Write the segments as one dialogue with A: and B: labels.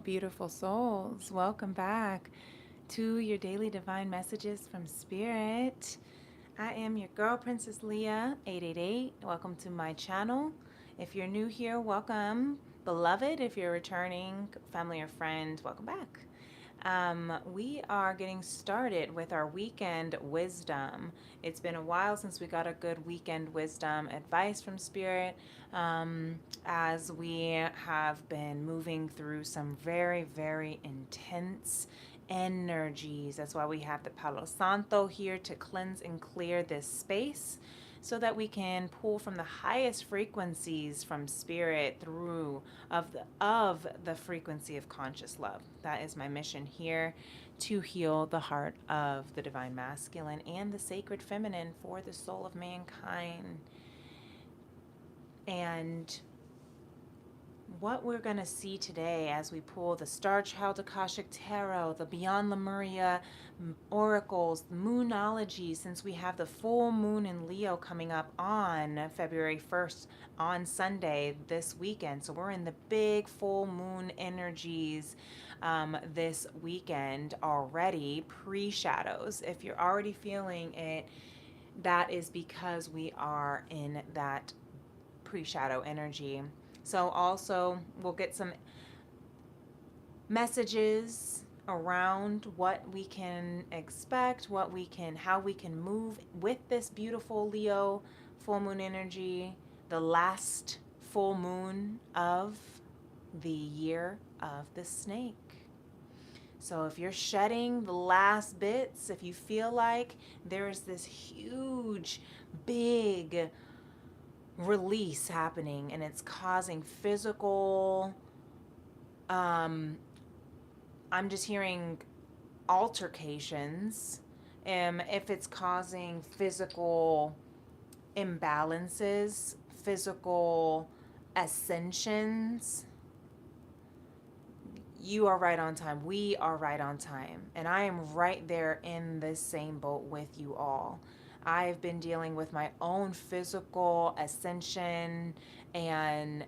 A: beautiful souls. Welcome back to your daily divine messages from Spirit. I am your girl, Princess Leah 888. Welcome to my channel. If you're new here, welcome. Beloved, if you're returning, family or friend, welcome back. We are getting started with our weekend wisdom. It's been a while since we got a good weekend wisdom advice from Spirit, as we have been moving through some very, very intense energies. That's why we have the Palo Santo here to cleanse and clear this space so that we can pull from the highest frequencies from Spirit through of the frequency of conscious love. That is my mission here, to heal the heart of the divine masculine and the sacred feminine for the soul of mankind. And what we're going to see today as we pull the Star Child Akashic Tarot, the Beyond Lemuria oracles, the moonology, since we have the full moon in Leo coming up on February 1st on Sunday this weekend. So we're in the big full moon energies this weekend already, pre-shadows. If you're already feeling it, that is because we are in that pre-shadow energy. So also we'll get some messages around what we can expect, how we can move with this beautiful Leo full moon energy, the last full moon of the year of the snake. So if you're shedding the last bits, if you feel like there's this huge, big release happening and it's causing physical, I'm just hearing altercations, if it's causing physical imbalances, physical ascensions, you are right on time. We are right on time. And I am right there in the same boat with you all. I've been dealing with my own physical ascension and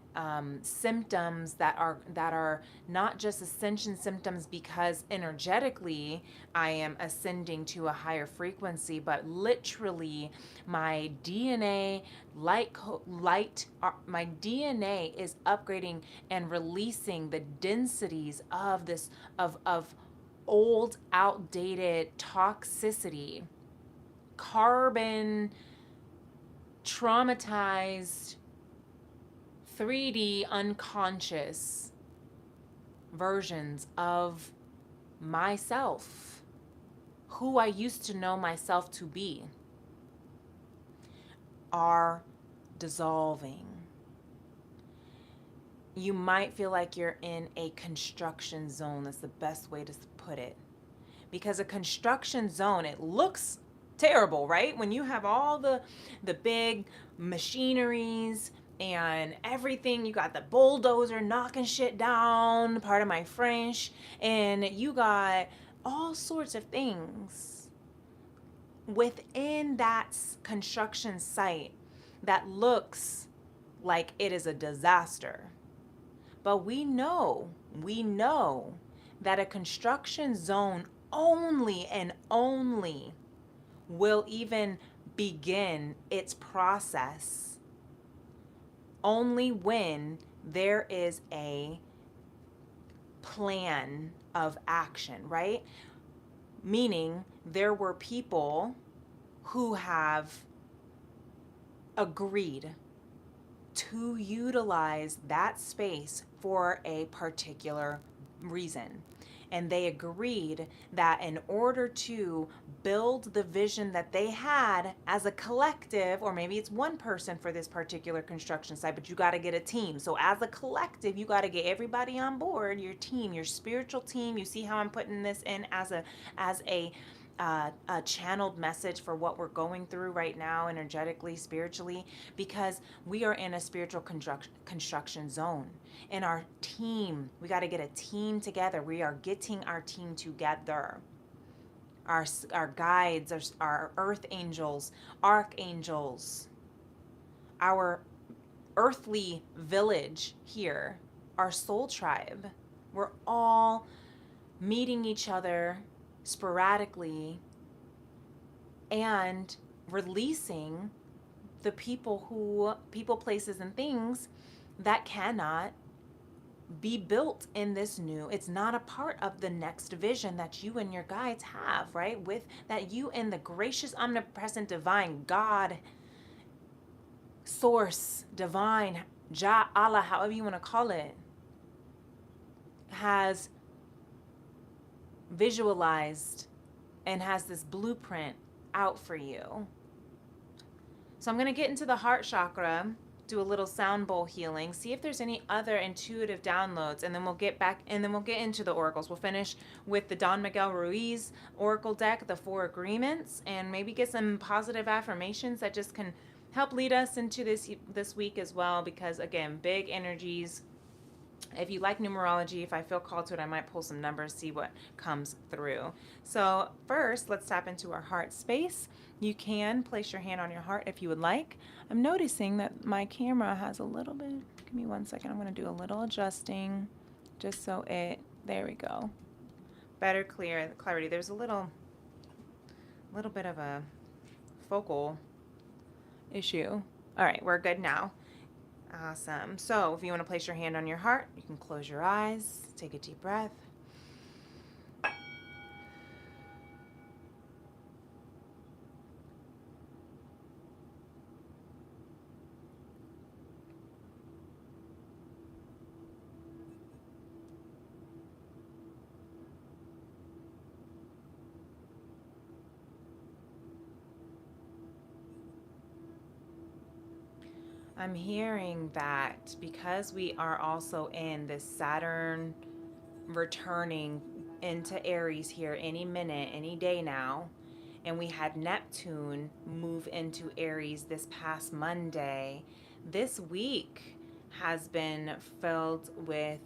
A: symptoms that are not just ascension symptoms because energetically I am ascending to a higher frequency, but literally my DNA my DNA is upgrading and releasing the densities of this of old, outdated toxicity, carbon traumatized 3D unconscious versions of myself, who I used to know myself to be, are dissolving. You might feel like you're in a construction zone. That's the best way to put it. Because a construction zone, it looks terrible, right? When you have all the big machineries and everything, you got the bulldozer knocking shit down, part of my French, and you got all sorts of things within that construction site that looks like it is a disaster. But we know that a construction zone only and only will even begin its process only when there is a plan of action, right? Meaning there were people who have agreed to utilize that space for a particular reason. And they agreed that in order to build the vision that they had as a collective, or maybe it's one person for this particular construction site, but you got to get a team. So as a collective, you got to get everybody on board, your team, your spiritual team. You see how I'm putting this in as a channeled message for what we're going through right now, energetically, spiritually, because we are in a spiritual construction zone. And our team, we got to get a team together. We are getting our team together. Our guides, our earth angels, archangels, our earthly village here, our soul tribe, We're all meeting each other sporadically and releasing the people, places, and things that cannot be built in this new. It's not a part of the next vision that you and your guides have, right? With that, you and the gracious, omnipresent, divine God, source, divine, Jah, Allah, however you want to call it, has visualized and has this blueprint out for you. So I'm going to get into the heart chakra, do a little sound bowl healing, see if there's any other intuitive downloads, and then we'll get back, and then we'll get into the oracles. We'll finish with the Don Miguel Ruiz oracle deck, the 4 agreements, and maybe get some positive affirmations that just can help lead us into this week as well, because again, big energies. If you like numerology, if I feel called to it, I might pull some numbers, see what comes through. So first, let's tap into our heart space. You can place your hand on your heart if you would like. I'm noticing that my camera has a little bit, give me 1 second, I'm going to do a little adjusting just so there we go. Better clarity. There's a little bit of a focal issue. All right, we're good now. Awesome. So if you want to place your hand on your heart, you can close your eyes, take a deep breath. I'm hearing that because we are also in this Saturn returning into Aries here any minute, any day now, and we had Neptune move into Aries this past Monday, this week has been filled with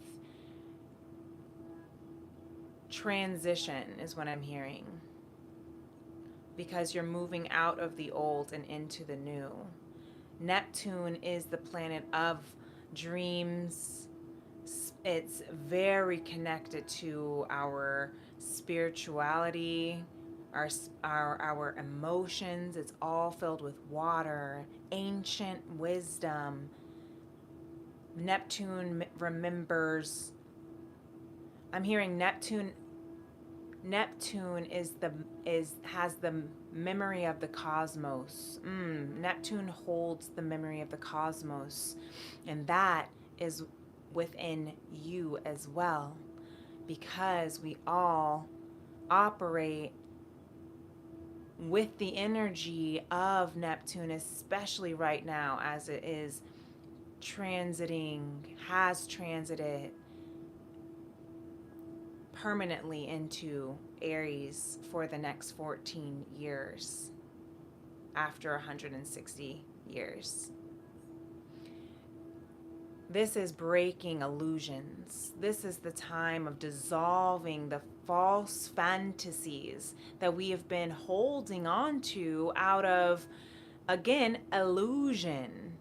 A: transition, is what I'm hearing, because you're moving out of the old and into the new. Neptune is the planet of dreams. It's very connected to our spirituality, our emotions. It's all filled with water, ancient wisdom. Neptune remembers. I'm hearing Neptune has the memory of the cosmos. Neptune holds the memory of the cosmos, and that is within you as well, because we all operate with the energy of Neptune, especially right now as it is has transited permanently into Aries for the next 14 years after 160 years. This is breaking illusions. This is the time of dissolving the false fantasies that we have been holding on to out of, again, illusion.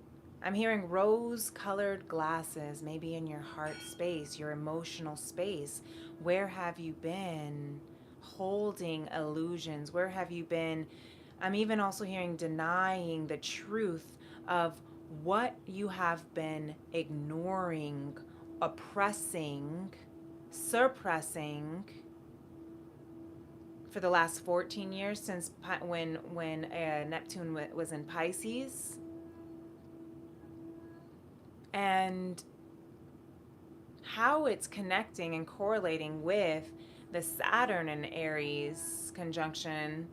A: I'm hearing rose-colored glasses, maybe in your heart space, your emotional space. Where have you been holding illusions? Where have you been? I'm even also hearing denying the truth of what you have been ignoring, oppressing, suppressing for the last 14 years since when Neptune was in Pisces. And how it's connecting and correlating with the Saturn and Aries conjunction,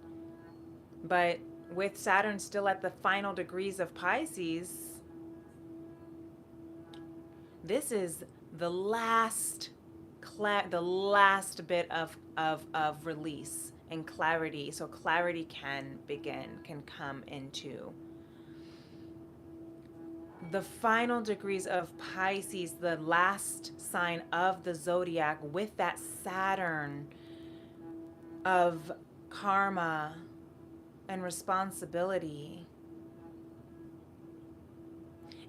A: but with Saturn still at the final degrees of Pisces, this is the last bit of release and clarity. So clarity can come into the final degrees of Pisces, the last sign of the zodiac, with that Saturn of karma and responsibility,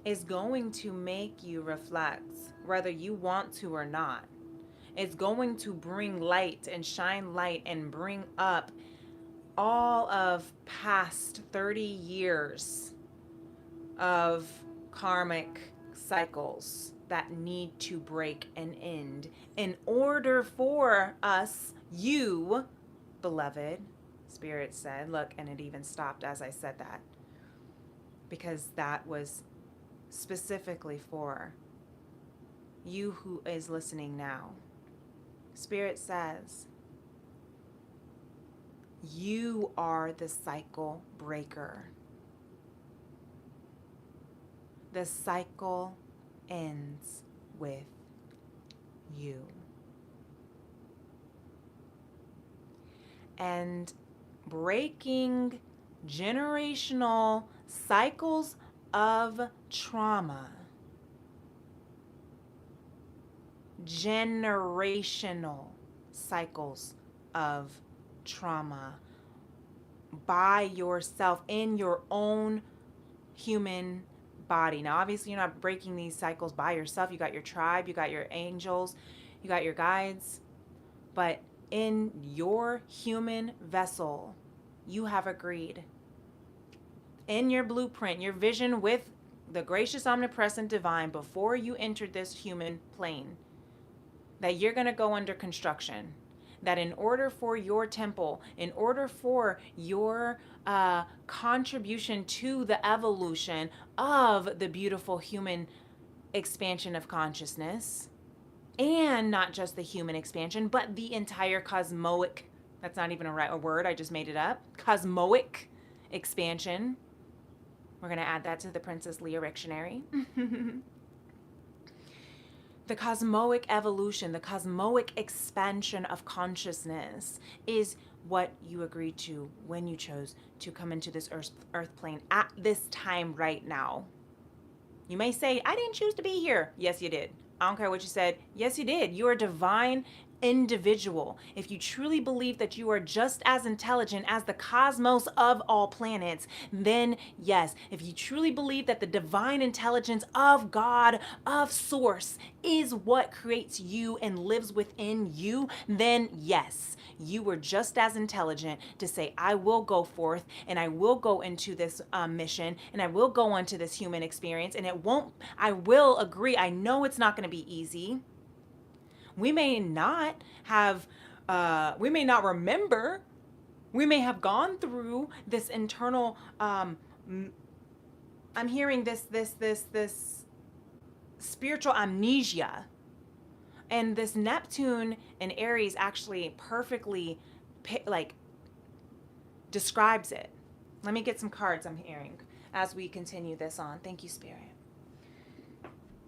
A: is going to make you reflect, whether you want to or not. It's going to bring light and shine light and bring up all of past 30 years of karmic cycles that need to break and end in order for us, you, beloved, Spirit said. Look, and it even stopped as I said that, because that was specifically for you who is listening now. Spirit says, you are the cycle breaker. The cycle ends with you. And breaking generational cycles of trauma, generational cycles of trauma by yourself in your own human body. Now, obviously, you're not breaking these cycles by yourself. You got your tribe, you got your angels, you got your guides, but in your human vessel, you have agreed in your blueprint, your vision with the gracious, omnipresent divine before you entered this human plane, that you're going to go under construction. That in order for your temple, in order for your contribution to the evolution of the beautiful human expansion of consciousness, and not just the human expansion, but the entire cosmic, that's not even a word, I just made it up, cosmic expansion. We're going to add that to the Princess Leah Dictionary. The cosmic evolution, the cosmic expansion of consciousness is what you agreed to when you chose to come into this earth plane at this time right now. You may say, I didn't choose to be here. Yes, you did. I don't care what you said. Yes, you did. You are a divine individual. If you truly believe that you are just as intelligent as the cosmos of all planets, then yes. If you truly believe that the divine intelligence of God, of Source, is what creates you and lives within you, then yes. You were just as intelligent to say, I will go forth and I will go into this mission and I will go onto this human experience, and I will agree. I know it's not going to be easy. We may not remember. We may have gone through this internal, I'm hearing this spiritual amnesia. And this Neptune and Aries actually perfectly describes it. Let me get some cards I'm hearing as we continue this on. Thank you, Spirit.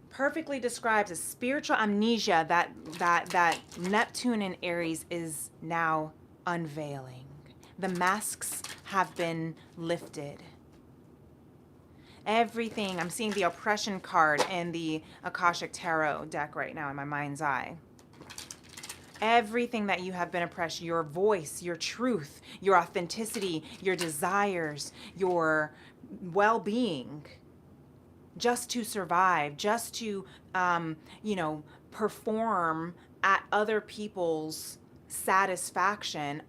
A: Perfectly describes a spiritual amnesia that Neptune and Aries is now unveiling. The masks have been lifted. Everything, I'm seeing the oppression card in the Akashic Tarot deck right now in my mind's eye. Everything that you have been oppressed, your voice, your truth, your authenticity, your desires, your well-being, just to survive, just to, perform at other people's satisfaction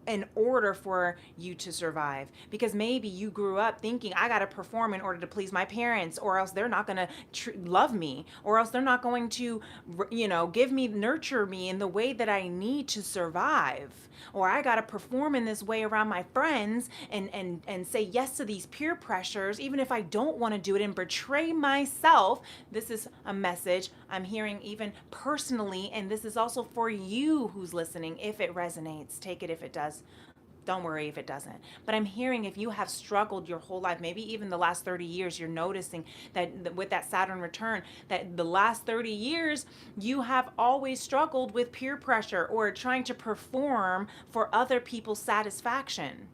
A: in order for you to survive. Because maybe you grew up thinking, I got to perform in order to please my parents, or else they're not going to love me, or else they're not going to, nurture me in the way that I need to survive. Or I got to perform in this way around my friends and say yes to these peer pressures, even if I don't want to do it, and betray myself. This is a message I'm hearing even personally, and this is also for you who's listening. If it resonates, take it if it does. Don't worry if it doesn't. But I'm hearing, if you have struggled your whole life, maybe even the last 30 years, you're noticing that with that Saturn return, that the last 30 years, you have always struggled with peer pressure or trying to perform for other people's satisfaction.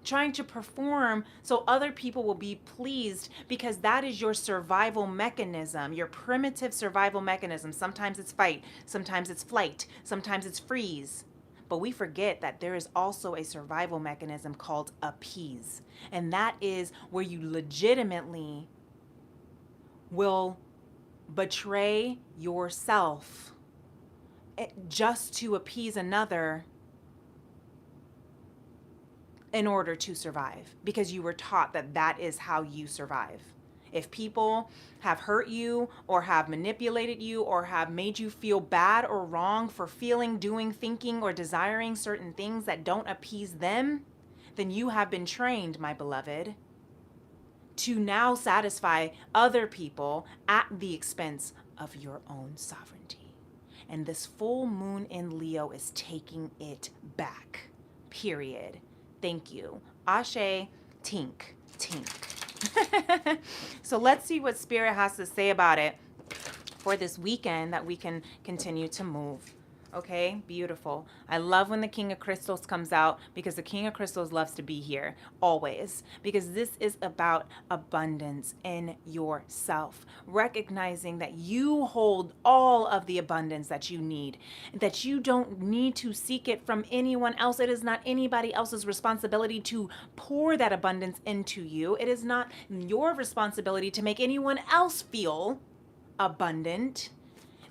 A: Trying to perform so other people will be pleased, because that is your survival mechanism, your primitive survival mechanism. Sometimes it's fight, sometimes it's flight, sometimes it's freeze. But we forget that there is also a survival mechanism called appease. And that is where you legitimately will betray yourself just to appease another in order to survive, because you were taught that that is how you survive. If people have hurt you or have manipulated you or have made you feel bad or wrong for feeling, doing, thinking, or desiring certain things that don't appease them, then you have been trained, my beloved, to now satisfy other people at the expense of your own sovereignty. And this full moon in Leo is taking it back. Period. Thank you. Ashe, tink, tink. So let's see what Spirit has to say about it for this weekend that we can continue to move. Okay, beautiful. I love when the King of Crystals comes out, because the King of Crystals loves to be here always, because this is about abundance in yourself, recognizing that you hold all of the abundance that you need, that you don't need to seek it from anyone else. It is not anybody else's responsibility to pour that abundance into you. It is not your responsibility to make anyone else feel abundant.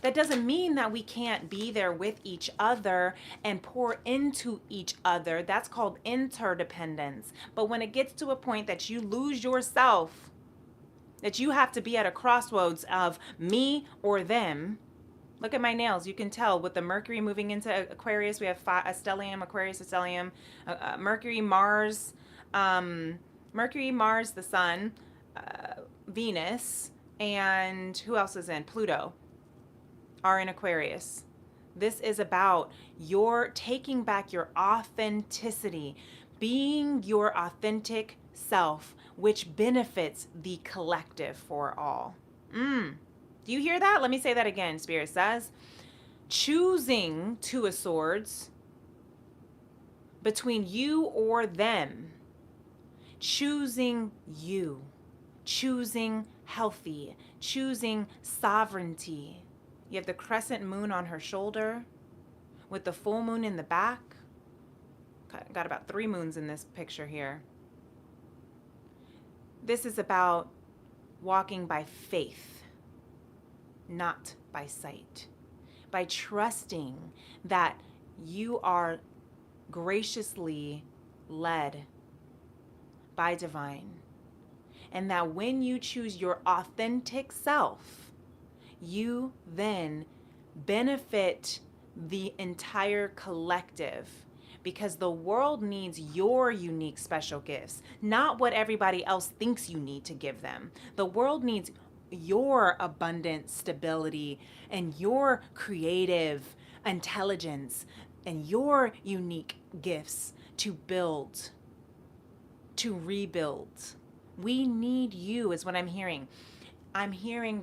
A: That doesn't mean that we can't be there with each other and pour into each other. That's called interdependence. But when it gets to a point that you lose yourself, that you have to be at a crossroads of me or them. Look at my nails. You can tell with the Mercury moving into Aquarius. We have a stellium, Aquarius, a stellium, Mercury, Mars, the Sun, Venus, and who else is in? Pluto are in Aquarius. This is about your taking back your authenticity, being your authentic self, which benefits the collective for all. Do you hear that? Let me say that again. Spirit says, choosing Two of Swords between you or them, choosing you, choosing healthy, choosing sovereignty. You have the crescent moon on her shoulder with the full moon in the back. Got about 3 moons in this picture here. This is about walking by faith, not by sight. By trusting that you are graciously led by divine. And that when you choose your authentic self, you then benefit the entire collective, because the world needs your unique special gifts, not what everybody else thinks you need to give them. The world needs your abundant stability and your creative intelligence and your unique gifts to build, to rebuild. We need you, is what I'm hearing. I'm hearing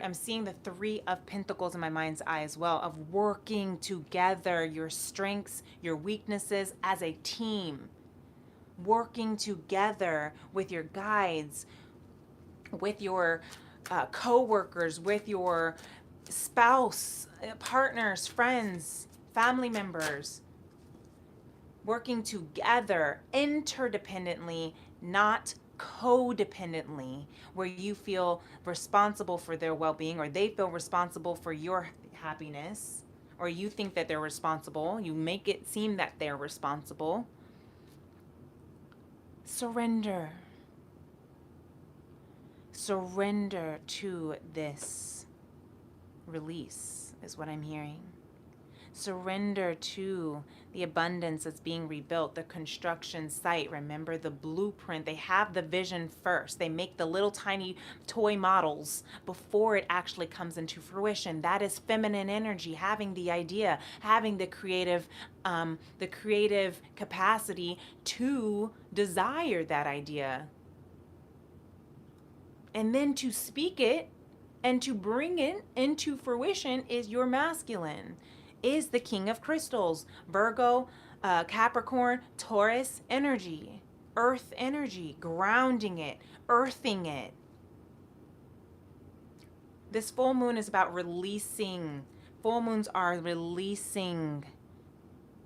A: I'm seeing the 3 of Pentacles in my mind's eye as well, of working together, your strengths, your weaknesses as a team, working together with your guides, with your co-workers, with your spouse, partners, friends, family members, working together interdependently, not codependently, where you feel responsible for their well-being or they feel responsible for your happiness, or you think that they're responsible. You make it seem that they're responsible. Surrender. Surrender to this release is what I'm hearing. Surrender to the abundance that's being rebuilt, the construction site. Remember the blueprint. They have the vision first. They make the little tiny toy models before it actually comes into fruition. That is feminine energy, having the idea, having the creative capacity to desire that idea. And then to speak it and to bring it into fruition is your masculine. Is the King of Crystals, Virgo, Capricorn, Taurus energy, earth energy, grounding it, earthing it. This full moon is about releasing. Full moons are releasing,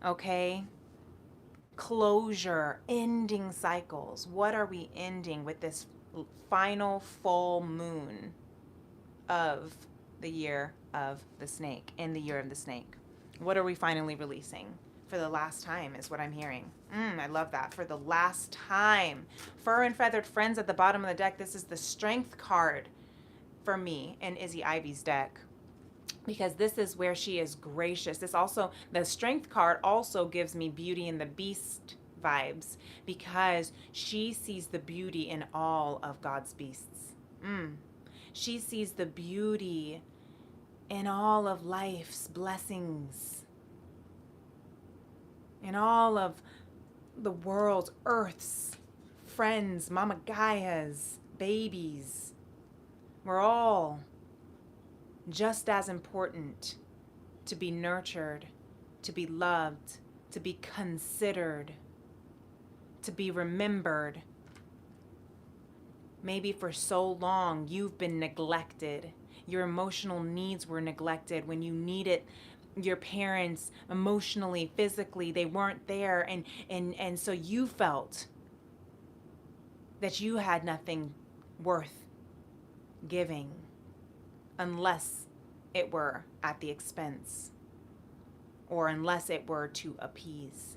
A: okay? Closure, ending cycles. What are we ending with this final full moon of the year of the snake, in the year of the snake? What are we finally releasing? For the last time is what I'm hearing. I love that. For the last time. Fur and feathered friends at the bottom of the deck. This is the strength card for me in Izzy Ivy's deck, because this is where she is gracious. This also, the strength card also gives me Beauty and the Beast vibes, because she sees the beauty in all of God's beasts. She sees the beauty in all of life's blessings, in all of the world's, Earth's friends, Mama Gaia's babies. We're all just as important to be nurtured, to be loved, to be considered, to be remembered. Maybe for so long you've been neglected. Your emotional needs were neglected when you needed your parents emotionally, physically. They weren't there, and so you felt that you had nothing worth giving unless it were at the expense, or unless it were to appease.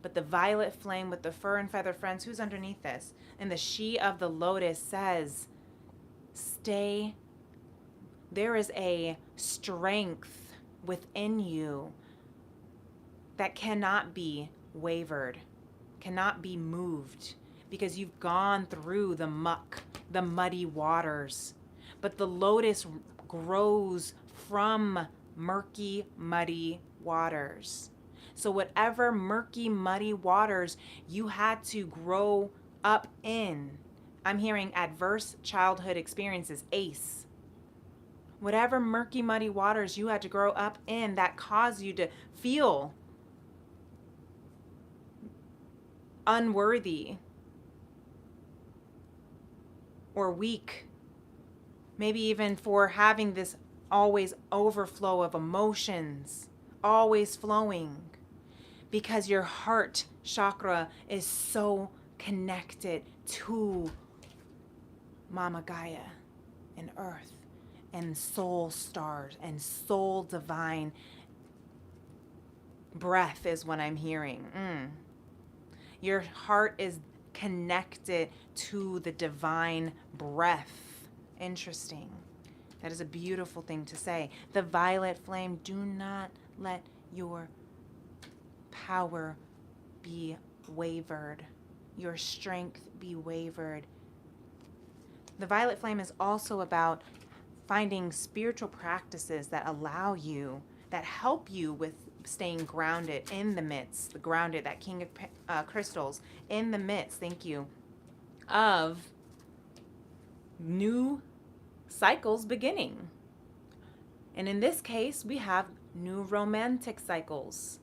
A: But the violet flame with the fur and feather friends, who's underneath this? And the she of the lotus says, stay. There is a strength within you that cannot be wavered, cannot be moved, because you've gone through the muck, the muddy waters. But the lotus grows from murky, muddy waters. So whatever murky, muddy waters you had to grow up in, I'm hearing adverse childhood experiences, ACE. Whatever murky, muddy waters you had to grow up in that caused you to feel unworthy or weak, maybe even for having this always overflow of emotions, always flowing, because your heart chakra is so connected to Mama Gaia and Earth and soul stars and soul divine breath is what I'm hearing. Your heart is connected to the divine breath. Interesting. That is a beautiful thing to say. The violet flame, do not let your power be wavered, your strength be wavered. The violet flame is also about finding spiritual practices that allow you, that help you with staying grounded in the midst, the grounded, that king of crystals, in the midst, thank you, of new cycles beginning. And in this case, we have new romantic cycles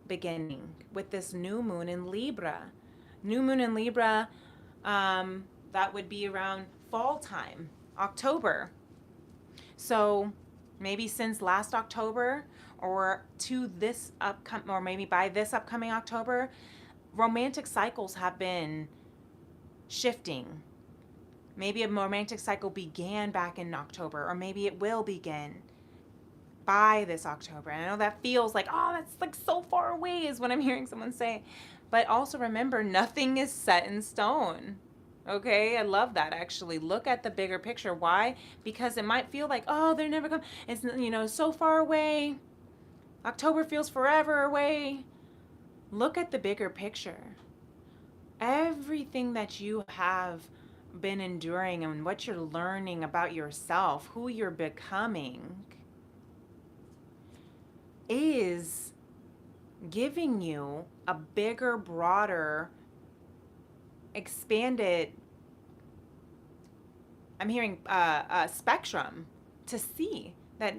A: beginning with this new moon in Libra. New moon in Libra, that would be around fall time, October. So maybe since last October, or to this upcoming, or maybe by this upcoming October, romantic cycles have been shifting. Maybe a romantic cycle began back in October, or maybe it will begin by this October. And I know that feels like, oh, that's like so far away, is what I'm hearing someone say. But also remember, nothing is set in stone. Okay, I love that, actually. Look at the bigger picture. Why? Because it might feel like, oh, they're never coming. It's, so far away. October feels forever away. Look at the bigger picture. Everything that you have been enduring and what you're learning about yourself, who you're becoming, is giving you a bigger, broader, expanded, I'm hearing spectrum to see that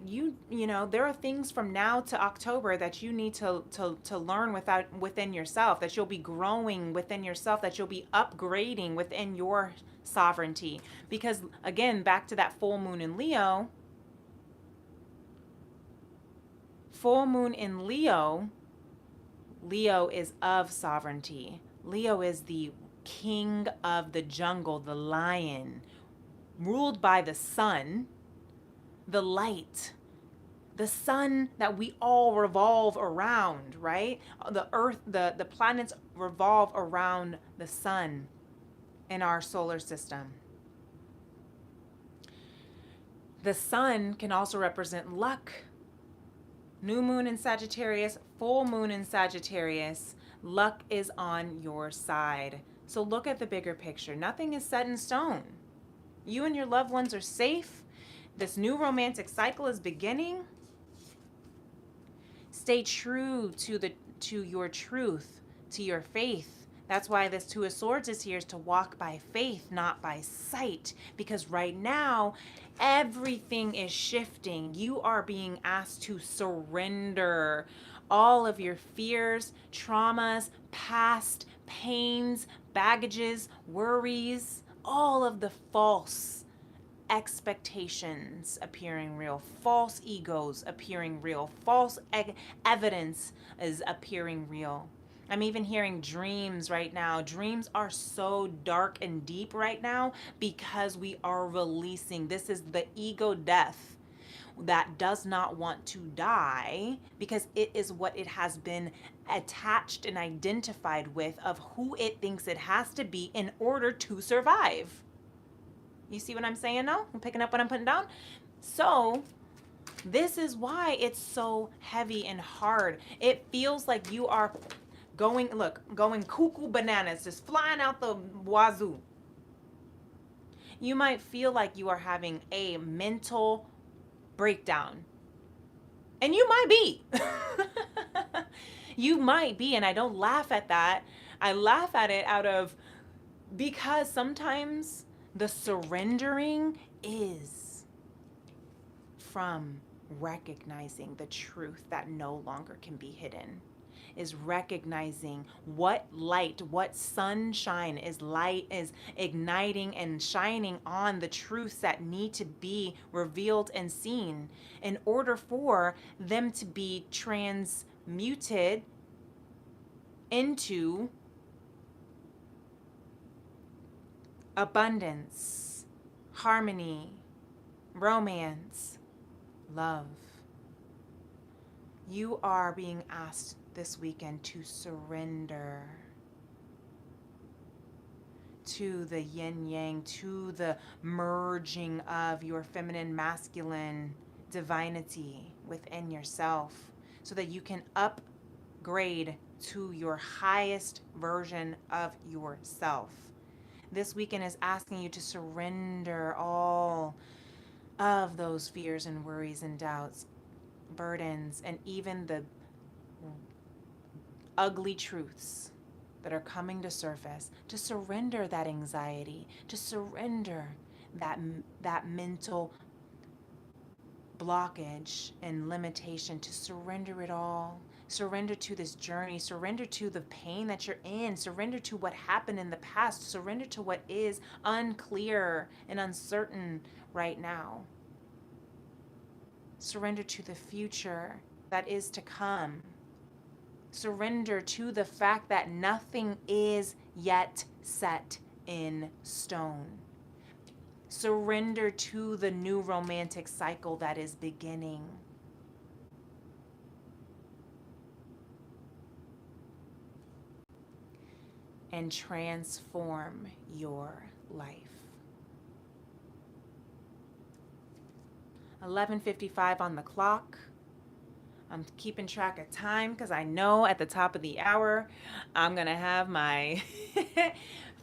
A: there are things from now to October that you need to learn within yourself, that you'll be growing within yourself, that you'll be upgrading within your sovereignty. Because again, back to that full moon in Leo, Leo is of sovereignty. Leo is the king of the jungle, the lion, ruled by the sun, the light, the sun that we all revolve around, right? The earth, the planets revolve around the sun in our solar system. The sun can also represent luck. New moon in Sagittarius, full moon in Sagittarius, luck is on your side. So look at the bigger picture. Nothing is set in stone. You and your loved ones are safe. This new romantic cycle is beginning. Stay true to your truth, to your faith. That's why this Two of Swords is here, is to walk by faith, not by sight. Because right now, everything is shifting. You are being asked to surrender all of your fears, traumas, past pains, baggages, worries, all of the false expectations appearing real, false egos appearing real, false evidence is appearing real. I'm even hearing dreams right now. Dreams are so dark and deep right now because we are releasing. This is the ego death that does not want to die because it is what it has been attached and identified with of who it thinks it has to be in order to survive. You see what I'm saying now? I'm picking up what I'm putting down. So this is why it's so heavy and hard. It feels like you are going cuckoo bananas, just flying out the wazoo. You might feel like you are having a mental breakdown. And you might be. You might be, and I don't laugh at that. I laugh at it because sometimes the surrendering is from recognizing the truth that no longer can be hidden. Is recognizing what light, what sunshine is igniting and shining on the truths that need to be revealed and seen in order for them to be transmuted into abundance, harmony, romance, love. You are being asked this weekend to surrender to the yin yang, to the merging of your feminine masculine divinity within yourself so that you can upgrade to your highest version of yourself. This weekend is asking you to surrender all of those fears and worries and doubts, burdens, and even the ugly truths that are coming to surface, to surrender that anxiety, to surrender that mental blockage and limitation, to surrender it all. Surrender to this journey, surrender to the pain that you're in, surrender to what happened in the past, surrender to what is unclear and uncertain right now. Surrender to the future that is to come. Surrender to the fact that nothing is yet set in stone. Surrender to the new romantic cycle that is beginning. And transform your life. 11:55 on the clock. I'm keeping track of time because I know at the top of the hour, I'm going to have my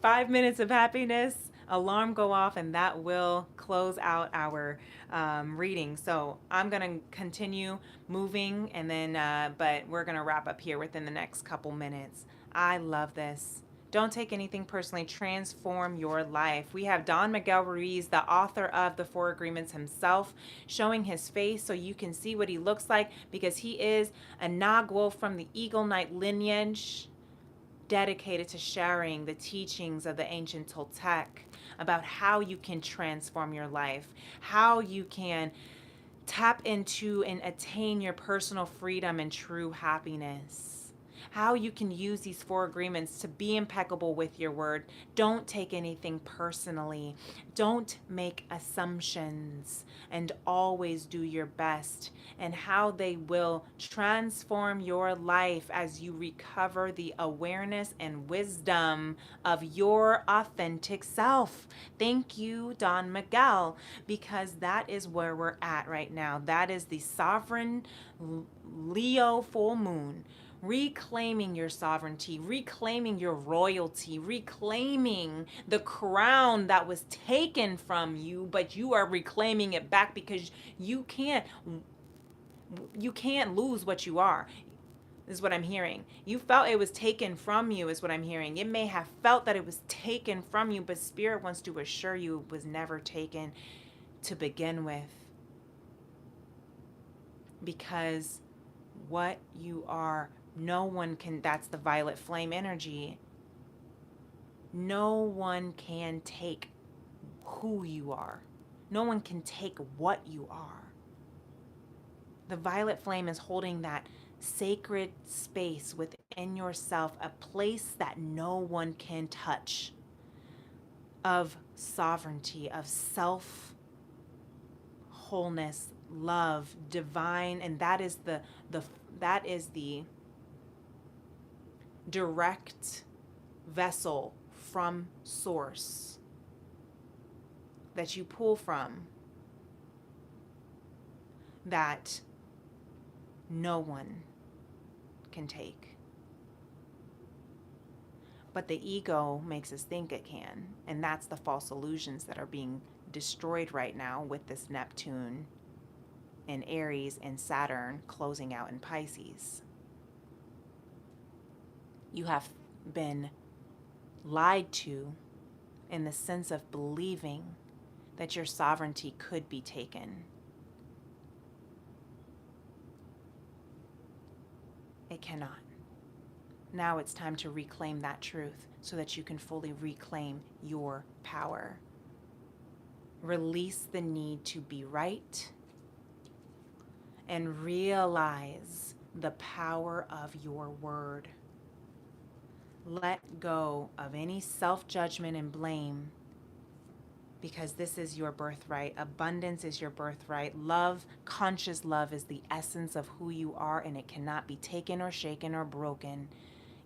A: 5 minutes of happiness alarm go off, and that will close out our reading. So I'm going to continue moving, and then, but we're going to wrap up here within the next couple minutes. I love this. Don't take anything personally. Transform your life. We have Don Miguel Ruiz, the author of The Four Agreements himself, showing his face so you can see what he looks like, because he is a Nagual from the Eagle Knight lineage, dedicated to sharing the teachings of the ancient Toltec about how you can transform your life, how you can tap into and attain your personal freedom and true happiness, how you can use these 4 agreements to be impeccable with your word. Don't take anything personally. Don't make assumptions, and always do your best, and how they will transform your life as you recover the awareness and wisdom of your authentic self. Thank you, Don Miguel, because that is where we're at right now. That is the sovereign Leo full moon, reclaiming your sovereignty, reclaiming your royalty, reclaiming the crown that was taken from you, but you are reclaiming it back because you can't lose what you are. Is what I'm hearing. You felt it was taken from you, is what I'm hearing. It may have felt that it was taken from you, but Spirit wants to assure you it was never taken to begin with. Because what you are, no one can, that's the violet flame energy. No one can take who you are. No one can take what you are. The violet flame is holding that sacred space within yourself, a place that no one can touch, of sovereignty, of self wholeness, love, divine, and that is the direct vessel from source that you pull from, that no one can take. But the ego makes us think it can, and that's the false illusions that are being destroyed right now with this Neptune in Aries and Saturn closing out in Pisces. You have been lied to in the sense of believing that your sovereignty could be taken. It cannot. Now it's time to reclaim that truth so that you can fully reclaim your power. Release the need to be right and realize the power of your word. Let go of any self-judgment and blame, because this is your birthright. Abundance is your birthright. Love, conscious love, is the essence of who you are, and it cannot be taken or shaken or broken.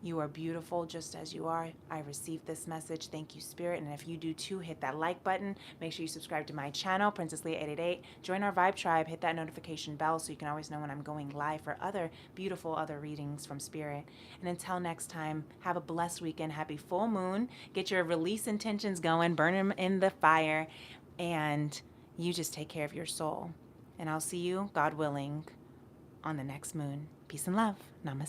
A: You are beautiful just as you are. I received this message. Thank you, Spirit. And if you do too, hit that like button. Make sure you subscribe to my channel, Princess Leah 888. Join our Vibe Tribe. Hit that notification bell so you can always know when I'm going live for other beautiful readings from Spirit. And until next time, have a blessed weekend. Happy full moon. Get your release intentions going. Burn them in the fire. And you just take care of your soul. And I'll see you, God willing, on the next moon. Peace and love. Namaste.